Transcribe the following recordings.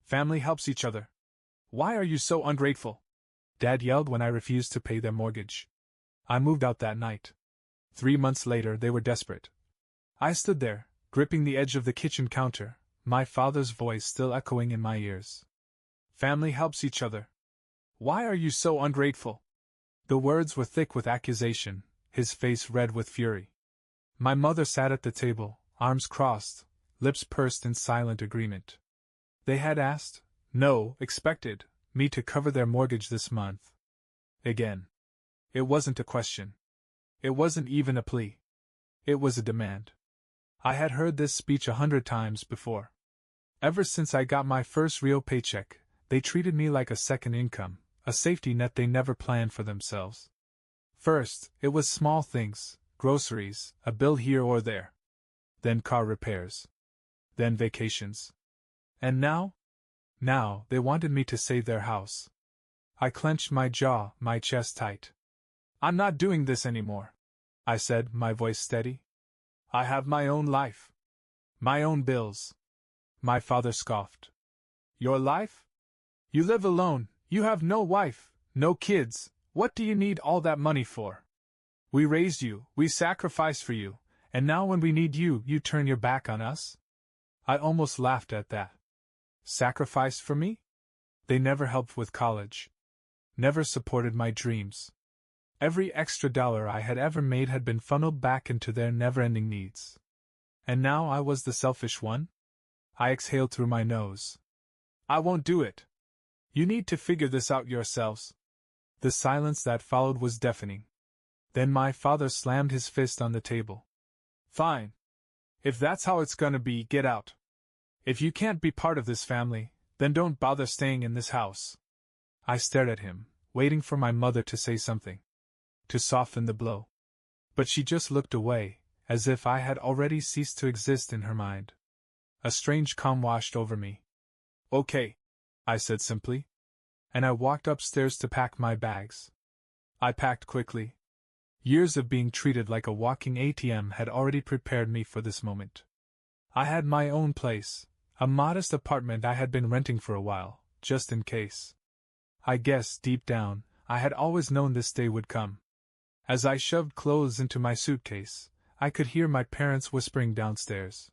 Family helps each other. Why are you so ungrateful? Dad yelled when I refused to pay their mortgage. I moved out that night. 3 months later, they were desperate. I stood there, gripping the edge of the kitchen counter, my father's voice still echoing in my ears. Family helps each other. Why are you so ungrateful? The words were thick with accusation, his face red with fury. My mother sat at the table, arms crossed, lips pursed in silent agreement. They had asked, no, expected, me to cover their mortgage this month. Again. It wasn't a question. It wasn't even a plea. It was a demand. I had heard this speech 100 times before. Ever since I got my first real paycheck, they treated me like a second income, a safety net they never planned for themselves. First, it was small things, groceries, a bill here or there. Then car repairs. Then vacations. And now? Now, they wanted me to save their house. I clenched my jaw, my chest tight. I'm not doing this anymore, I said, my voice steady. I have my own life. My own bills. My father scoffed. Your life? You live alone, you have no wife, no kids, what do you need all that money for? We raised you, we sacrificed for you, and now when we need you, you turn your back on us? I almost laughed at that. Sacrificed for me? They never helped with college. Never supported my dreams. Every extra dollar I had ever made had been funneled back into their never-ending needs. And now I was the selfish one? I exhaled through my nose. I won't do it. You need to figure this out yourselves. The silence that followed was deafening. Then my father slammed his fist on the table. Fine. If that's how it's gonna be, get out. If you can't be part of this family, then don't bother staying in this house. I stared at him, waiting for my mother to say something, to soften the blow. But she just looked away, as if I had already ceased to exist in her mind. A strange calm washed over me. Okay, I said simply. And I walked upstairs to pack my bags. I packed quickly. Years of being treated like a walking ATM had already prepared me for this moment. I had my own place, a modest apartment I had been renting for a while, just in case. I guess, deep down, I had always known this day would come. As I shoved clothes into my suitcase, I could hear my parents whispering downstairs.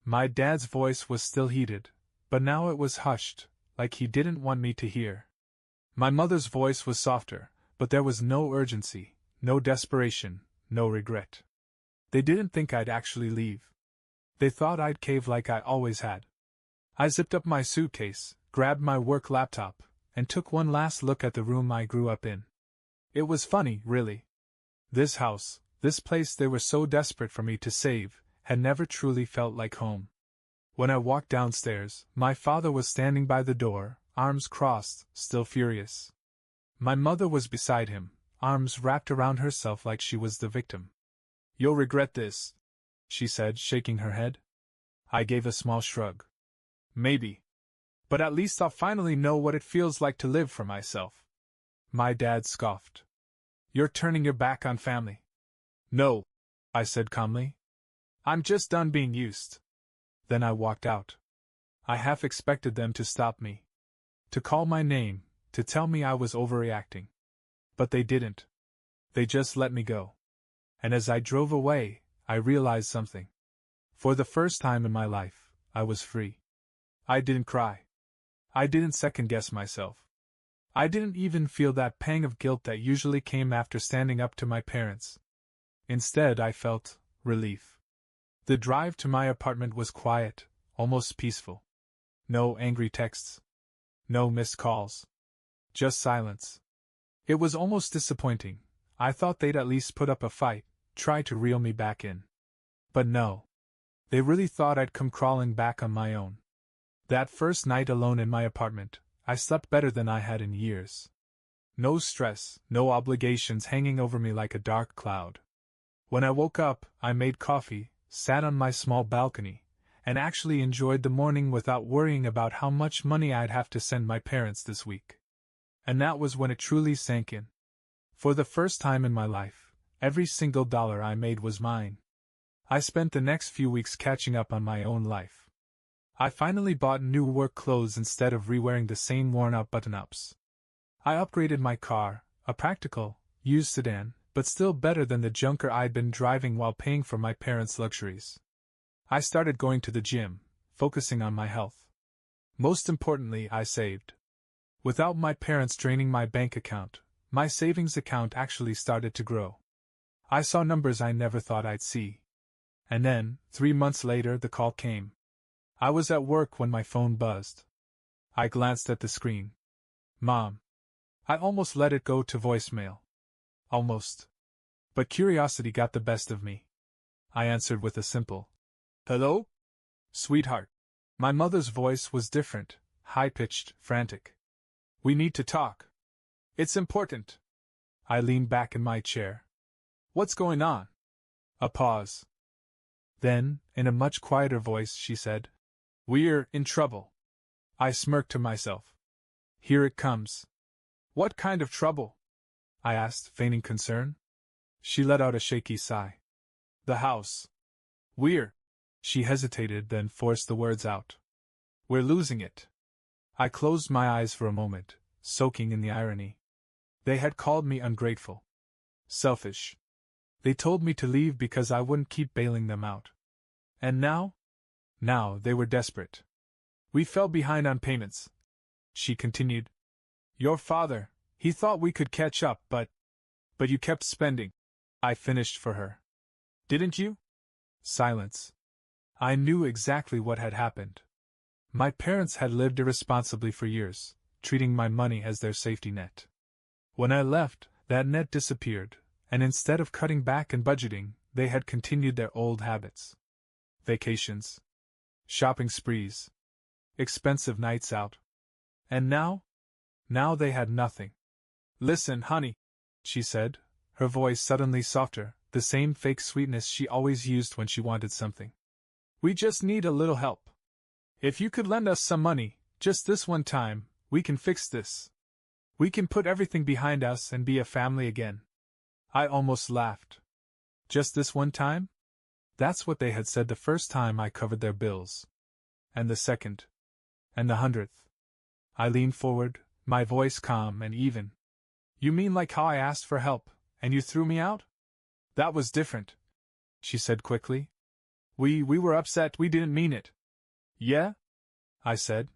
My dad's voice was still heated, but now it was hushed, like he didn't want me to hear. My mother's voice was softer, but there was no urgency, no desperation, no regret. They didn't think I'd actually leave. They thought I'd cave like I always had. I zipped up my suitcase, grabbed my work laptop, and took one last look at the room I grew up in. It was funny, really. This house, this place they were so desperate for me to save, had never truly felt like home. When I walked downstairs, my father was standing by the door, arms crossed, still furious. My mother was beside him, arms wrapped around herself like she was the victim. You'll regret this, she said, shaking her head. I gave a small shrug. Maybe. But at least I'll finally know what it feels like to live for myself. My dad scoffed. You're turning your back on family. No, I said calmly. I'm just done being used. Then I walked out. I half expected them to stop me. To call my name, to tell me I was overreacting. But they didn't. They just let me go. And as I drove away, I realized something. For the first time in my life, I was free. I didn't cry. I didn't second-guess myself. I didn't even feel that pang of guilt that usually came after standing up to my parents. Instead, I felt relief. The drive to my apartment was quiet, almost peaceful. No angry texts. No missed calls. Just silence. It was almost disappointing. I thought they'd at least put up a fight, try to reel me back in. But no. They really thought I'd come crawling back on my own. That first night alone in my apartment, I slept better than I had in years. No stress, no obligations hanging over me like a dark cloud. When I woke up, I made coffee, sat on my small balcony, and actually enjoyed the morning without worrying about how much money I'd have to send my parents this week. And that was when it truly sank in. For the first time in my life, every single dollar I made was mine. I spent the next few weeks catching up on my own life. I finally bought new work clothes instead of re-wearing the same worn-out button-ups. I upgraded my car, a practical, used sedan, but still better than the junker I'd been driving while paying for my parents' luxuries. I started going to the gym, focusing on my health. Most importantly, I saved. Without my parents draining my bank account, my savings account actually started to grow. I saw numbers I never thought I'd see. And then, 3 months later, the call came. I was at work when my phone buzzed. I glanced at the screen. Mom. I almost let it go to voicemail. Almost. But curiosity got the best of me. I answered with a simple, "Hello? Sweetheart." My mother's voice was different, high-pitched, frantic. "We need to talk. It's important." I leaned back in my chair. "What's going on?" A pause. Then, in a much quieter voice, she said, "We're in trouble." I smirked to myself. Here it comes. "What kind of trouble?" I asked, feigning concern. She let out a shaky sigh. "The house. We're—" She hesitated, then forced the words out. "We're losing it." I closed my eyes for a moment, soaking in the irony. They had called me ungrateful. Selfish. They told me to leave because I wouldn't keep bailing them out. And now? Now they were desperate. "We fell behind on payments," she continued. "Your father, he thought we could catch up, but you kept spending." I finished for her. "Didn't you?" Silence. I knew exactly what had happened. My parents had lived irresponsibly for years, treating my money as their safety net. When I left, that net disappeared, and instead of cutting back and budgeting, they had continued their old habits. Vacations. Shopping sprees. Expensive nights out. And now? Now they had nothing. "Listen, honey," she said, her voice suddenly softer, the same fake sweetness she always used when she wanted something. "We just need a little help. If you could lend us some money, just this one time, we can fix this. We can put everything behind us and be a family again." I almost laughed. Just this one time? That's what they had said the first time I covered their bills. And the second. And the 100th. I leaned forward, my voice calm and even. "You mean like how I asked for help, and you threw me out?" "That was different," she said quickly. We were upset, we didn't mean it." "Yeah?" I said.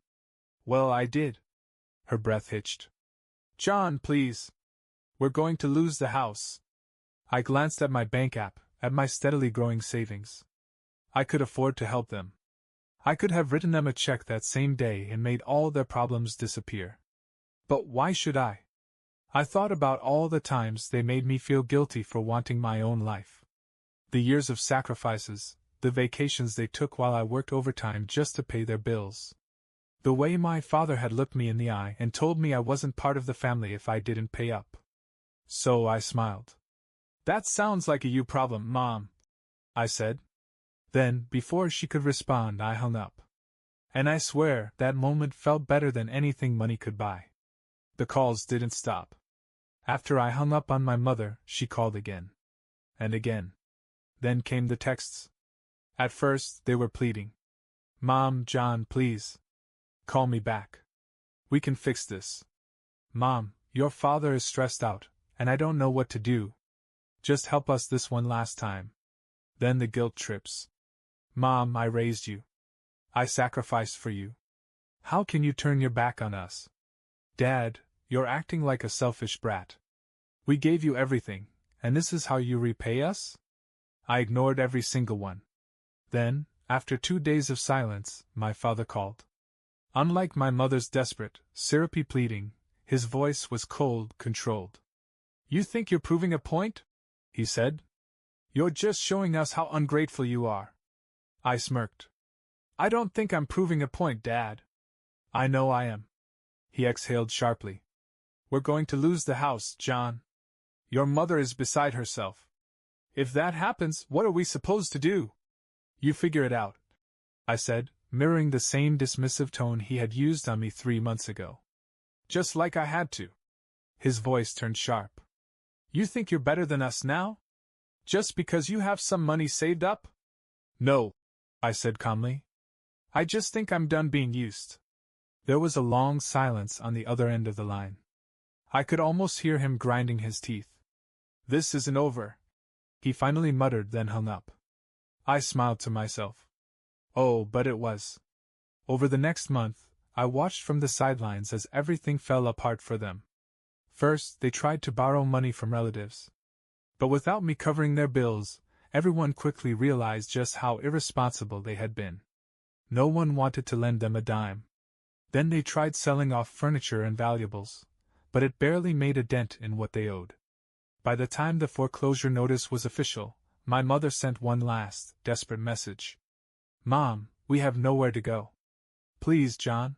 "Well, I did." Her breath hitched. "John, please. We're going to lose the house." I glanced at my bank app, at my steadily growing savings. I could afford to help them. I could have written them a check that same day and made all their problems disappear. But why should I? I thought about all the times they made me feel guilty for wanting my own life. The years of sacrifices, the vacations they took while I worked overtime just to pay their bills. The way my father had looked me in the eye and told me I wasn't part of the family if I didn't pay up. So I smiled. "That sounds like a you problem, Mom," I said. Then, before she could respond, I hung up. And I swear, that moment felt better than anything money could buy. The calls didn't stop. After I hung up on my mother, she called again. And again. Then came the texts. At first, they were pleading. "Mom, John, please. Call me back. We can fix this. Mom, your father is stressed out, and I don't know what to do. Just help us this one last time." Then the guilt trips. "Mom, I raised you. I sacrificed for you. How can you turn your back on us? Dad, you're acting like a selfish brat. We gave you everything, and this is how you repay us?" I ignored every single one. Then, after 2 days of silence, my father called. Unlike my mother's desperate, syrupy pleading, his voice was cold, controlled. "You think you're proving a point?" he said. "You're just showing us how ungrateful you are." I smirked. "I don't think I'm proving a point, Dad." "I know I am." He exhaled sharply. "We're going to lose the house, John. Your mother is beside herself. If that happens, what are we supposed to do?" "You figure it out," I said, mirroring the same dismissive tone he had used on me 3 months ago. "Just like I had to." His voice turned sharp. "You think you're better than us now? Just because you have some money saved up?" "No," I said calmly. I just think I'm done being used. There was a long silence on the other end of the line. I could almost hear him grinding his teeth. This isn't over, he finally muttered, then hung up. I smiled to myself. Oh, but it was. Over the next month, I watched from the sidelines as everything fell apart for them. First, they tried to borrow money from relatives. But without me covering their bills, everyone quickly realized just how irresponsible they had been. No one wanted to lend them a dime. Then they tried selling off furniture and valuables, but it barely made a dent in what they owed. By the time the foreclosure notice was official, my mother sent one last, desperate message. Mom, we have nowhere to go. Please, John.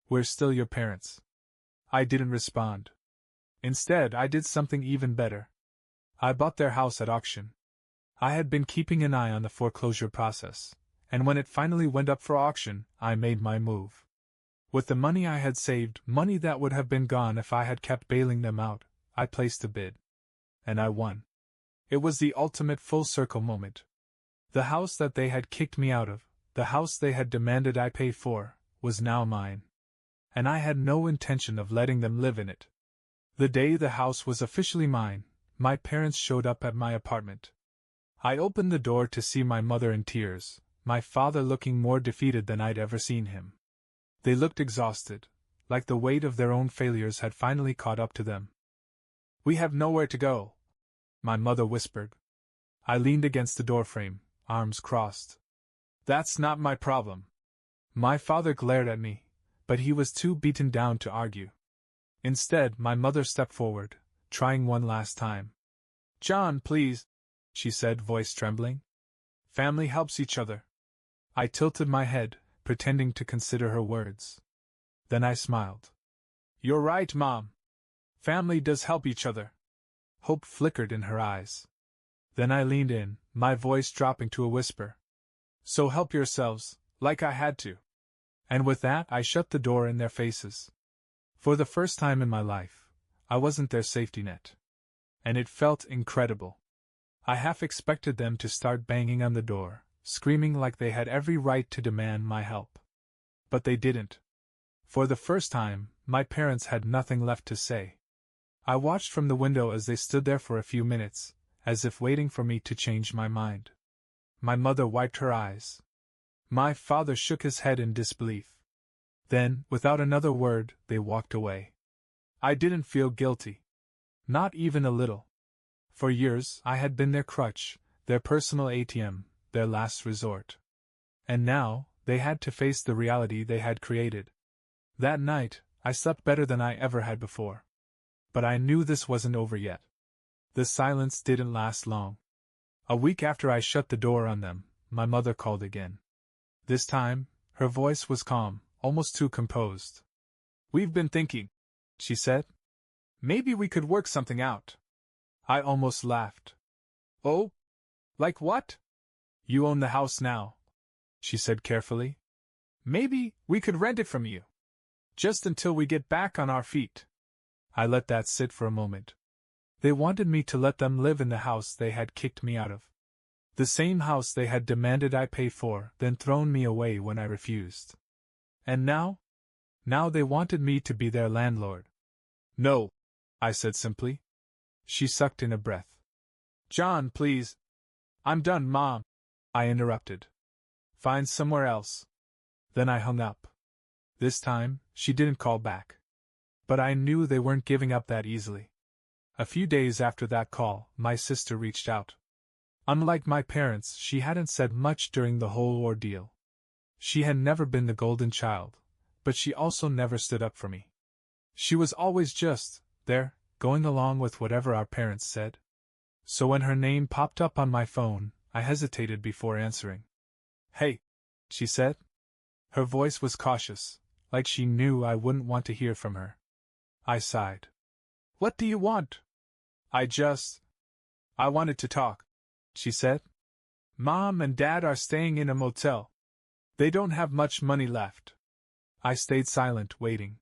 We're still your parents. I didn't respond. Instead, I did something even better. I bought their house at auction. I had been keeping an eye on the foreclosure process, and when it finally went up for auction, I made my move. With the money I had saved, money that would have been gone if I had kept bailing them out, I placed a bid. And I won. It was the ultimate full-circle moment. The house that they had kicked me out of, the house they had demanded I pay for, was now mine. And I had no intention of letting them live in it. The day the house was officially mine, my parents showed up at my apartment. I opened the door to see my mother in tears, my father looking more defeated than I'd ever seen him. They looked exhausted, like the weight of their own failures had finally caught up to them. We have nowhere to go, my mother whispered. I leaned against the doorframe, arms crossed. That's not my problem. My father glared at me, but he was too beaten down to argue. Instead, my mother stepped forward, trying one last time. John, please, she said, voice trembling. Family helps each other. I tilted my head, pretending to consider her words. Then I smiled. You're right, Mom. Family does help each other. Hope flickered in her eyes. Then I leaned in, my voice dropping to a whisper. So help yourselves, like I had to. And with that, I shut the door in their faces. For the first time in my life, I wasn't their safety net. And it felt incredible. I half expected them to start banging on the door, screaming like they had every right to demand my help. But they didn't. For the first time, my parents had nothing left to say. I watched from the window as they stood there for a few minutes, as if waiting for me to change my mind. My mother wiped her eyes. My father shook his head in disbelief. Then, without another word, they walked away. I didn't feel guilty. Not even a little. For years, I had been their crutch, their personal ATM, their last resort. And now, they had to face the reality they had created. That night, I slept better than I ever had before. But I knew this wasn't over yet. The silence didn't last long. A week after I shut the door on them, my mother called again. This time, her voice was calm, almost too composed. We've been thinking, she said. Maybe we could work something out. I almost laughed. Oh? Like what? You own the house now, she said carefully. Maybe we could rent it from you. Just until we get back on our feet. I let that sit for a moment. They wanted me to let them live in the house they had kicked me out of. The same house they had demanded I pay for, then thrown me away when I refused. And now? Now they wanted me to be their landlord. No, I said simply. She sucked in a breath. John, please. I'm done, Mom, I interrupted. Find somewhere else. Then I hung up. This time, she didn't call back. But I knew they weren't giving up that easily. A few days after that call, my sister reached out. Unlike my parents, she hadn't said much during the whole ordeal. She had never been the golden child, but she also never stood up for me. She was always just there, going along with whatever our parents said. So when her name popped up on my phone, I hesitated before answering. Hey, she said. Her voice was cautious, like she knew I wouldn't want to hear from her. I sighed. What do you want? I wanted to talk, she said. Mom and Dad are staying in a motel. They don't have much money left. I stayed silent, waiting.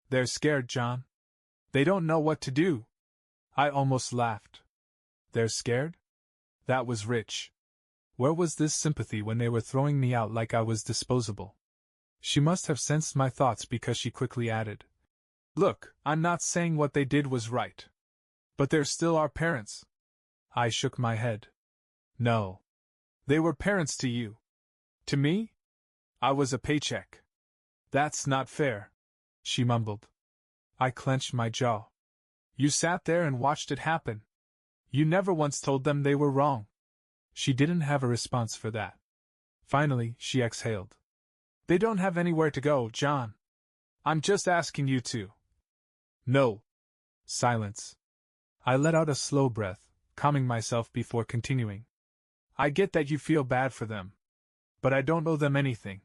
They're scared, John. They don't know what to do. I almost laughed. They're scared? That was rich. Where was this sympathy when they were throwing me out like I was disposable? She must have sensed my thoughts because she quickly added, "Look, I'm not saying what they did was right. But they're still our parents." I shook my head. No. They were parents to you. To me? I was a paycheck. That's not fair, she mumbled. I clenched my jaw. You sat there and watched it happen. You never once told them they were wrong. She didn't have a response for that. Finally, she exhaled. They don't have anywhere to go, John. I'm just asking you to. No. Silence. I let out a slow breath, calming myself before continuing. I get that you feel bad for them. But I don't owe them anything.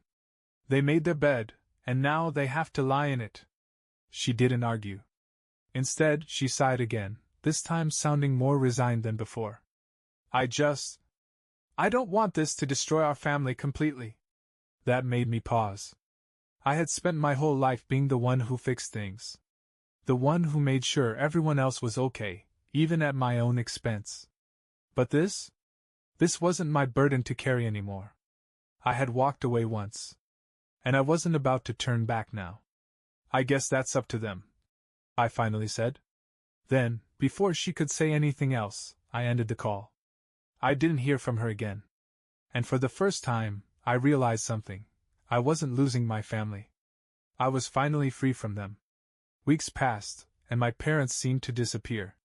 They made their bed, and now they have to lie in it. She didn't argue. Instead, she sighed again, this time sounding more resigned than before. I don't want this to destroy our family completely. That made me pause. I had spent my whole life being the one who fixed things. The one who made sure everyone else was okay, even at my own expense. But this wasn't my burden to carry anymore. I had walked away once. And I wasn't about to turn back now. I guess that's up to them, I finally said. Then, before she could say anything else, I ended the call. I didn't hear from her again. And for the first time, I realized something. I wasn't losing my family. I was finally free from them. Weeks passed, and my parents seemed to disappear.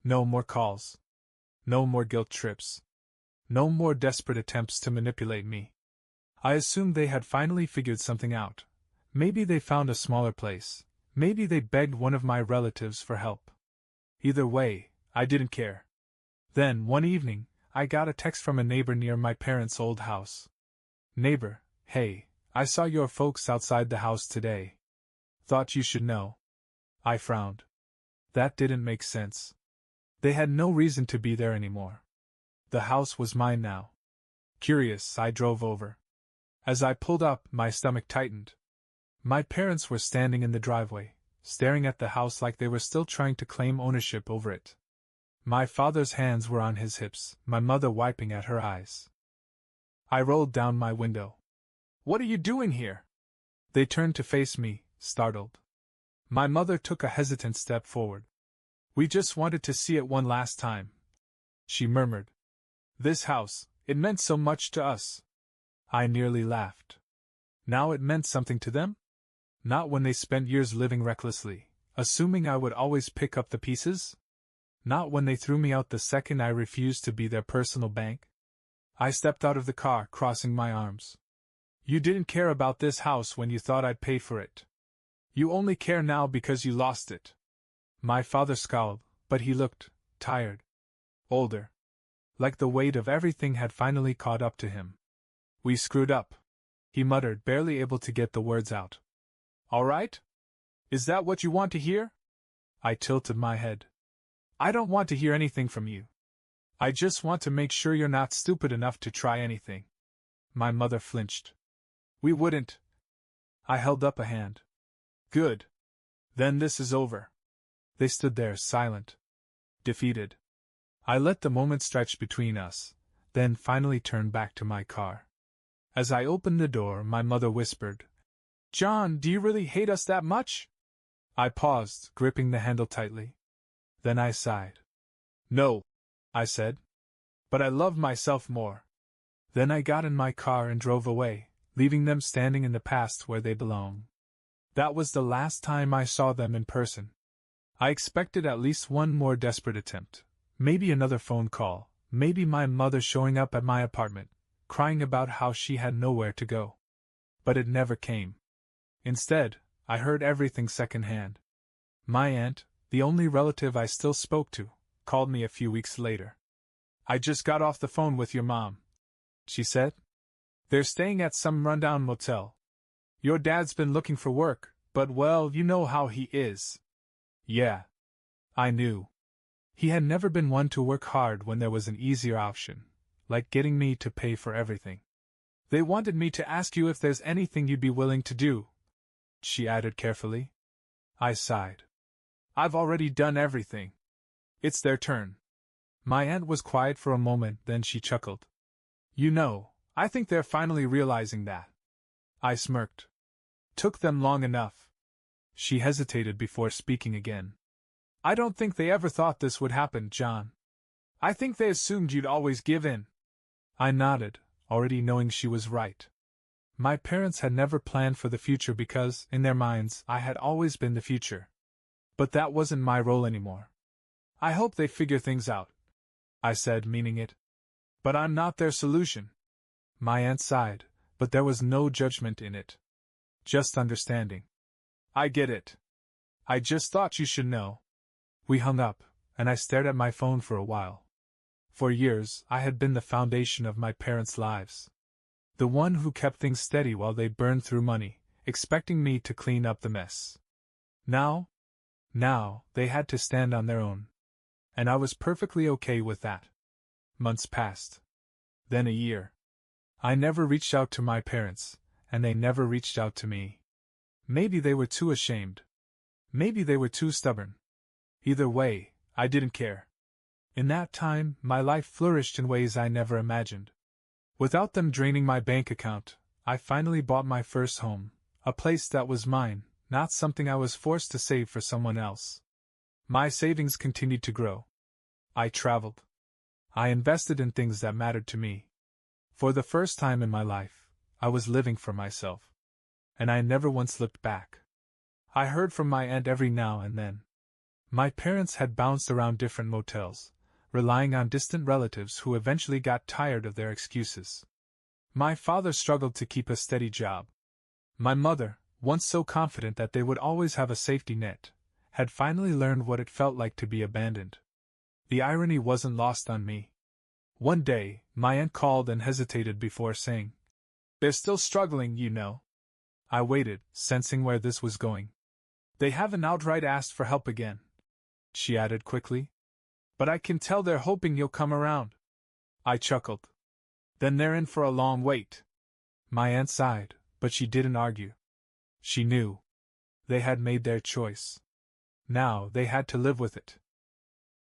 No more calls. No more guilt trips. No more desperate attempts to manipulate me. I assumed they had finally figured something out. Maybe they found a smaller place. Maybe they begged one of my relatives for help. Either way, I didn't care. Then, one evening, I got a text from a neighbor near my parents' old house. Neighbor, hey, I saw your folks outside the house today. Thought you should know. I frowned. That didn't make sense. They had no reason to be there anymore. The house was mine now. Curious, I drove over. As I pulled up, my stomach tightened. My parents were standing in the driveway, staring at the house like they were still trying to claim ownership over it. My father's hands were on his hips, my mother wiping at her eyes. I rolled down my window. What are you doing here? They turned to face me, startled. My mother took a hesitant step forward. We just wanted to see it one last time, she murmured. This house, it meant so much to us. I nearly laughed. Now it meant something to them? Not when they spent years living recklessly, assuming I would always pick up the pieces? Not when they threw me out the second I refused to be their personal bank? I stepped out of the car, crossing my arms. You didn't care about this house when you thought I'd pay for it. You only care now because you lost it. My father scowled, but he looked tired. Older. Like the weight of everything had finally caught up to him. We screwed up, he muttered, barely able to get the words out. All right? Is that what you want to hear? I tilted my head. I don't want to hear anything from you. I just want to make sure you're not stupid enough to try anything. My mother flinched. We wouldn't. I held up a hand. Good. Then this is over. They stood there, silent. Defeated. I let the moment stretch between us, then finally turned back to my car. As I opened the door, my mother whispered, John, do you really hate us that much? I paused, gripping the handle tightly. Then I sighed. No, I said. But I love myself more. Then I got in my car and drove away, leaving them standing in the past where they belong. That was the last time I saw them in person. I expected at least one more desperate attempt. Maybe another phone call, maybe my mother showing up at my apartment, crying about how she had nowhere to go. But it never came. Instead, I heard everything secondhand. My aunt, the only relative I still spoke to, called me a few weeks later. I just got off the phone with your mom, she said. They're staying at some rundown motel. Your dad's been looking for work, but well, you know how he is. Yeah. I knew. He had never been one to work hard when there was an easier option, like getting me to pay for everything. They wanted me to ask you if there's anything you'd be willing to do, she added carefully. I sighed. I've already done everything. It's their turn. My aunt was quiet for a moment, then she chuckled. You know, I think they're finally realizing that. I smirked. Took them long enough. She hesitated before speaking again. I don't think they ever thought this would happen, John. I think they assumed you'd always give in. I nodded, already knowing she was right. My parents had never planned for the future because, in their minds, I had always been the future. But that wasn't my role anymore. I hope they figure things out, I said, meaning it. But I'm not their solution. My aunt sighed, but there was no judgment in it. Just understanding. I get it. I just thought you should know. We hung up, and I stared at my phone for a while. For years, I had been the foundation of my parents' lives. The one who kept things steady while they burned through money, expecting me to clean up the mess. Now, they had to stand on their own. And I was perfectly okay with that. Months passed. Then a year. I never reached out to my parents, and they never reached out to me. Maybe they were too ashamed. Maybe they were too stubborn. Either way, I didn't care. In that time, my life flourished in ways I never imagined. Without them draining my bank account, I finally bought my first home, a place that was mine, not something I was forced to save for someone else. My savings continued to grow. I traveled. I invested in things that mattered to me. For the first time in my life, I was living for myself. And I never once looked back. I heard from my aunt every now and then. My parents had bounced around different motels, relying on distant relatives who eventually got tired of their excuses. My father struggled to keep a steady job. My mother, once so confident that they would always have a safety net, had finally learned what it felt like to be abandoned. The irony wasn't lost on me. One day, my aunt called and hesitated before saying, "They're still struggling, you know." I waited, sensing where this was going. "They haven't outright asked for help again," she added quickly. "But I can tell they're hoping you'll come around." I chuckled. "Then they're in for a long wait." My aunt sighed, but she didn't argue. She knew. They had made their choice. Now they had to live with it.